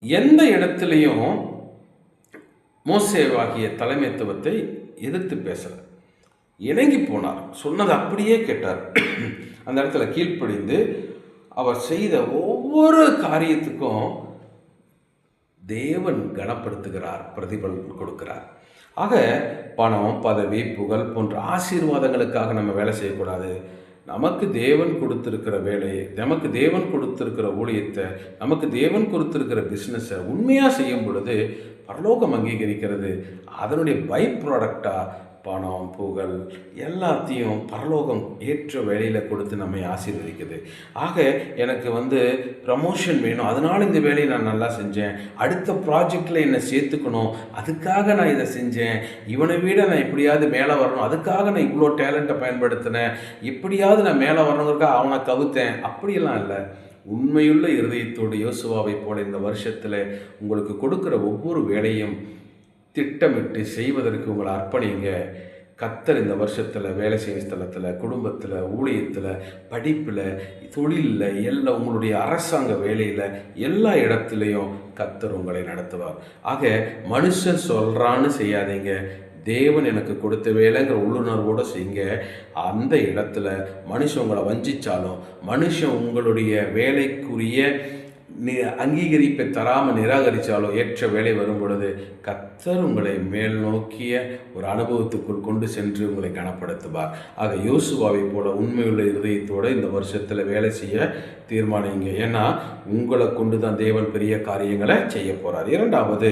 எந்த இடத்துலையும் மோசேவாகிய தலைமைத்துவத்தை எதிர்த்து பேசல. இணங்கி போனார். சொன்னது அப்படியே கேட்டார். அந்த இடத்துல கீழ்ப்படிந்து அவர் செய்த ஒவ்வொரு காரியத்துக்கும் தேவன் கனப்படுத்துகிறார், பிரதிபலன் கொடுக்கிறார். ஆக பணம், பதவி, புகழ் போன்ற ஆசீர்வாதங்களுக்காக நம்ம வேலை செய்யக்கூடாது. நமக்கு தேவன் கொடுத்துருக்கிற வேலையை, நமக்கு தேவன் கொடுத்துருக்கிற ஊழியத்தை, நமக்கு தேவன் கொடுத்துருக்கிற பிஸ்னஸை உண்மையாக செய்யும் பொழுது பரலோகம் அங்கீகரிக்கிறது. அதனுடைய பை ப்ராடக்டாக பணம், புகழ் எல்லாத்தையும் பரலோகம் ஏற்ற வேலையில் கொடுத்து நம்மை ஆசீர்வதிக்குது. ஆக எனக்கு ப்ரமோஷன் வேணும், அதனால் இந்த வேலையை நான் நல்லா செஞ்சேன், அடுத்த ப்ராஜெக்டில் என்னை சேர்த்துக்கணும், அதுக்காக நான் இதை செஞ்சேன், இவனை விட நான் எப்படியாவது மேலே வரணும், அதுக்காக நான் இவ்வளோ டேலண்ட்டை பயன்படுத்தினேன், எப்படியாவது நான் மேலே வரணுங்கிறதுக்காக அவனை கவுத்தேன், அப்படியெல்லாம் இல்லை. உண்மையுள்ள இருதயத்தோடு யோசுவாவை போல இந்த வருஷத்தில் உங்களுக்கு கொடுக்குற ஒவ்வொரு வேலையும் திட்டமிட்டு செய்வதற்கு உங்களை அர்ப்பணிங்க. கர்த்தர் இந்த வருஷத்தில் வேலை செய்யும் ஸ்தலத்தில், குடும்பத்தில், ஊழியத்தில், படிப்பில், தொழிலில், எல்லாம் உங்களுடைய அரசாங்க வேலையில் எல்லா இடத்துலையும் கர்த்தர் உங்களை நடத்துவார். ஆக மனுஷன் சொல்கிறான்னு செய்யாதீங்க, தேவன் எனக்கு கொடுத்த வேலைங்கிற உள்ளுணர்வோடு செய்யுங்க. அந்த இடத்துல மனுஷன் உங்களை வஞ்சித்தாலும், மனுஷன் உங்களுடைய வேலைக்குரிய அங்கீகரிப்பை தராமல் நிராகரித்தாலோ ஏற்ற வேலை வரும் பொழுது கர்த்தர் உங்களை மேல் நோக்கிய ஒரு அனுபவத்துக்குள் கொண்டு சென்று உங்களை கனப்படுத்துவார். ஆக யோசுவாவை போல உண்மையுள்ள இருதயத்தோடு இந்த வருஷத்தில் வேலை செய்ய தீர்மானிங்க. ஏன்னா உங்களை கொண்டு தான் தேவன் பெரிய காரியங்களை செய்ய போகிறார். இரண்டாவது,